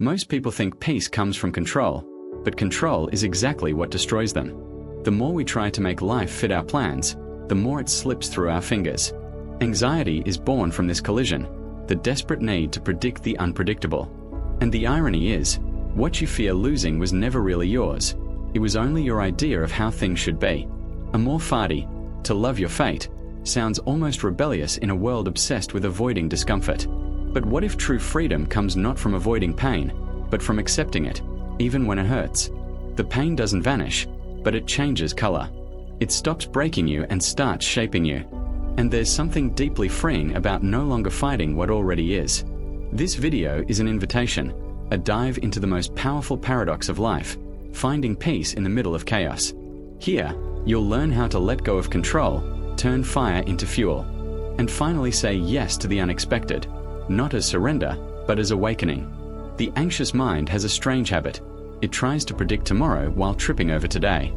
Most people think peace comes from control, but control is exactly what destroys them. The more we try to make life fit our plans, the more it slips through our fingers. Anxiety is born from this collision, the desperate need to predict the unpredictable. And the irony is, what you fear losing was never really yours. It was only your idea of how things should be. Amor Fati, to love your fate, sounds almost rebellious in a world obsessed with avoiding discomfort. But what if true freedom comes not from avoiding pain, but from accepting it, even when it hurts? The pain doesn't vanish, but it changes color. It stops breaking you and starts shaping you. And there's something deeply freeing about no longer fighting what already is. This video is an invitation, a dive into the most powerful paradox of life, finding peace in the middle of chaos. Here, you'll learn how to let go of control, turn fire into fuel, and finally say yes to the unexpected, not as surrender, but as awakening. The anxious mind has a strange habit. It tries to predict tomorrow while tripping over today.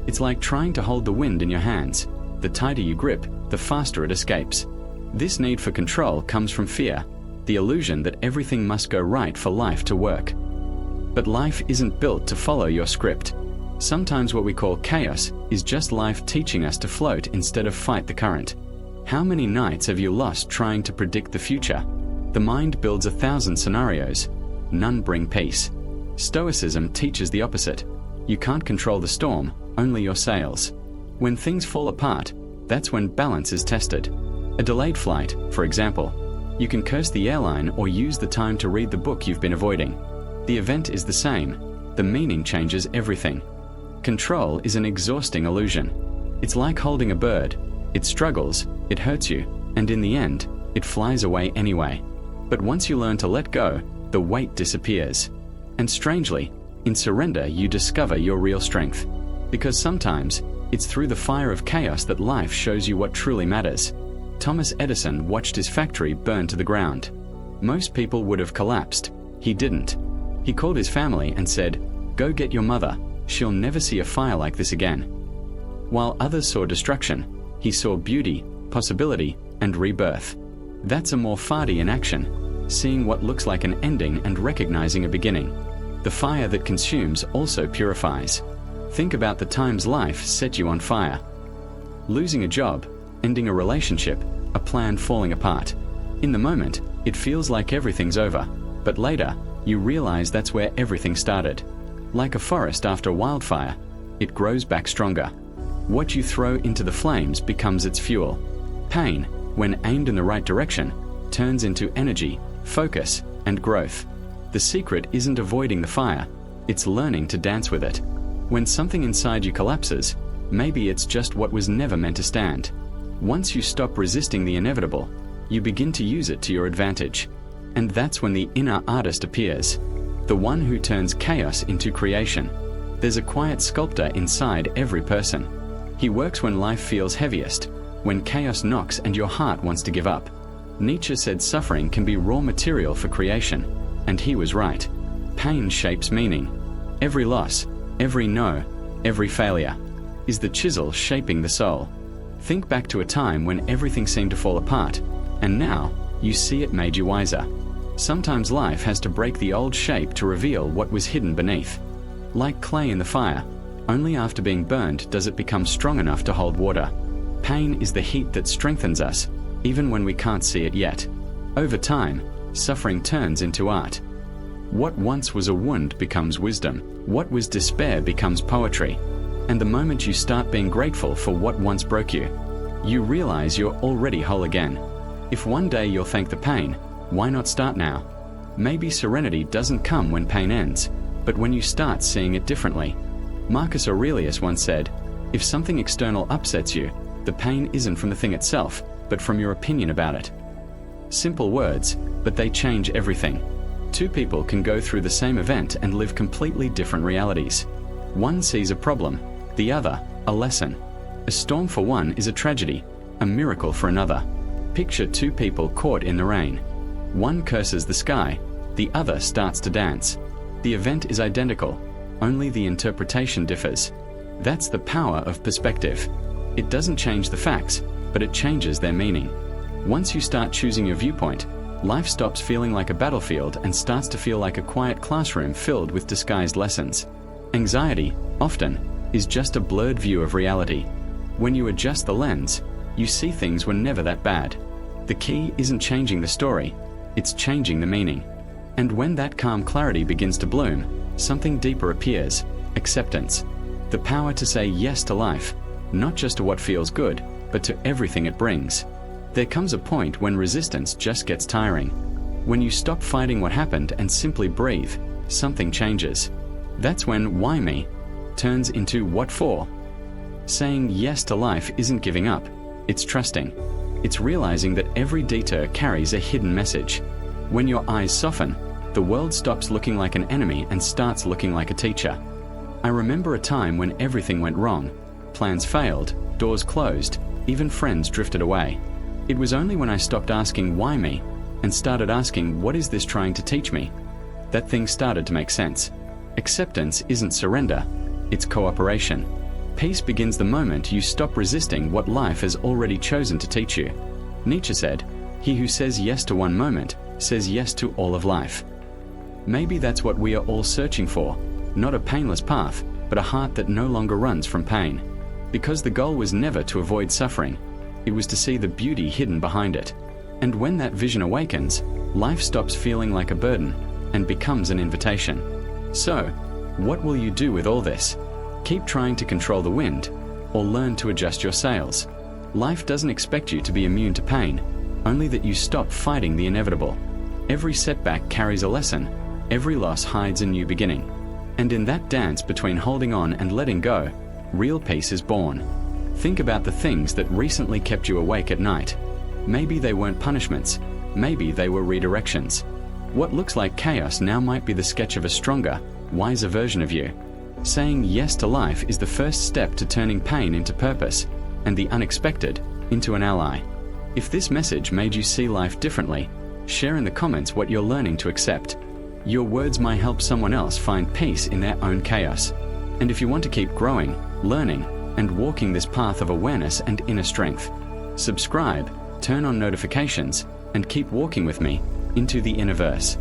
It's like trying to hold the wind in your hands. The tighter you grip, the faster it escapes. This need for control comes from fear, the illusion that everything must go right for life to work. But life isn't built to follow your script. Sometimes what we call chaos is just life teaching us to float instead of fight the current. How many nights have you lost trying to predict the future? The mind builds 1,000 scenarios. None bring peace. Stoicism teaches the opposite. You can't control the storm, only your sails. When things fall apart, that's when balance is tested. A delayed flight, for example. You can curse the airline or use the time to read the book you've been avoiding. The event is the same. The meaning changes everything. Control is an exhausting illusion. It's like holding a bird. It struggles, it hurts you, and in the end, it flies away anyway. But once you learn to let go, the weight disappears. And strangely, in surrender you discover your real strength. Because sometimes, it's through the fire of chaos that life shows you what truly matters. Thomas Edison watched his factory burn to the ground. Most people would have collapsed. He didn't. He called his family and said, "Go get your mother. She'll never see a fire like this again." While others saw destruction, he saw beauty, possibility, and rebirth. That's Amor Fati in action, seeing what looks like an ending and recognizing a beginning. The fire that consumes also purifies. Think about the times life set you on fire. Losing a job, ending a relationship, a plan falling apart. In the moment, it feels like everything's over, but later, you realize that's where everything started. Like a forest after wildfire, it grows back stronger. What you throw into the flames becomes its fuel. Pain, when aimed in the right direction, turns into energy, focus, and growth. The secret isn't avoiding the fire, it's learning to dance with it. When something inside you collapses, maybe it's just what was never meant to stand. Once you stop resisting the inevitable, you begin to use it to your advantage. And that's when the inner artist appears, the one who turns chaos into creation. There's a quiet sculptor inside every person. He works when life feels heaviest, when chaos knocks and your heart wants to give up. Nietzsche said suffering can be raw material for creation, and he was right. Pain shapes meaning. Every loss, every no, every failure, is the chisel shaping the soul. Think back to a time when everything seemed to fall apart, and now you see it made you wiser. Sometimes life has to break the old shape to reveal what was hidden beneath. Like clay in the fire, only after being burned does it become strong enough to hold water. Pain is the heat that strengthens us, even when we can't see it yet. Over time, suffering turns into art. What once was a wound becomes wisdom. What was despair becomes poetry. And the moment you start being grateful for what once broke you, you realize you're already whole again. If one day you'll thank the pain, why not start now? Maybe serenity doesn't come when pain ends, but when you start seeing it differently. Marcus Aurelius once said, "If something external upsets you, the pain isn't from the thing itself, but from your opinion about it." Simple words, but they change everything. Two people can go through the same event and live completely different realities. One sees a problem, the other, a lesson. A storm for one is a tragedy, a miracle for another. Picture two people caught in the rain. One curses the sky, the other starts to dance. The event is identical, only the interpretation differs. That's the power of perspective. It doesn't change the facts, but it changes their meaning. Once you start choosing your viewpoint, Life stops feeling like a battlefield and starts to feel like a quiet classroom filled with disguised lessons. Anxiety, often, is just a blurred view of reality. When you adjust the lens, you see things were never that bad. The key isn't changing the story, it's changing the meaning. And when that calm clarity begins to bloom, something deeper appears: acceptance. The power to say yes to life, not just to what feels good, but to everything it brings. There comes a point when resistance just gets tiring. When you stop fighting what happened and simply breathe, something changes. That's when "why me" turns into "what for." Saying yes to life isn't giving up, it's trusting. It's realizing that every detour carries a hidden message. When your eyes soften, the world stops looking like an enemy and starts looking like a teacher. I remember a time when everything went wrong. Plans failed, doors closed, even friends drifted away. It was only when I stopped asking "why me" and started asking "what is this trying to teach me?" that things started to make sense. Acceptance isn't surrender, it's cooperation. Peace begins the moment you stop resisting what life has already chosen to teach you. Nietzsche said, "He who says yes to one moment says yes to all of life." Maybe that's what we are all searching for, not a painless path, but a heart that no longer runs from pain. Because the goal was never to avoid suffering, it was to see the beauty hidden behind it. And when that vision awakens, life stops feeling like a burden and becomes an invitation. So, what will you do with all this? Keep trying to control the wind, or learn to adjust your sails. Life doesn't expect you to be immune to pain, only that you stop fighting the inevitable. Every setback carries a lesson, every loss hides a new beginning. And in that dance between holding on and letting go, real peace is born. Think about the things that recently kept you awake at night. Maybe they weren't punishments, maybe they were redirections. What looks like chaos now might be the sketch of a stronger, wiser version of you. Saying yes to life is the first step to turning pain into purpose, and the unexpected into an ally. If this message made you see life differently, share in the comments what you're learning to accept. Your words might help someone else find peace in their own chaos. And if you want to keep growing, learning, and walking this path of awareness and inner strength, subscribe, turn on notifications, and keep walking with me into the Innerverse.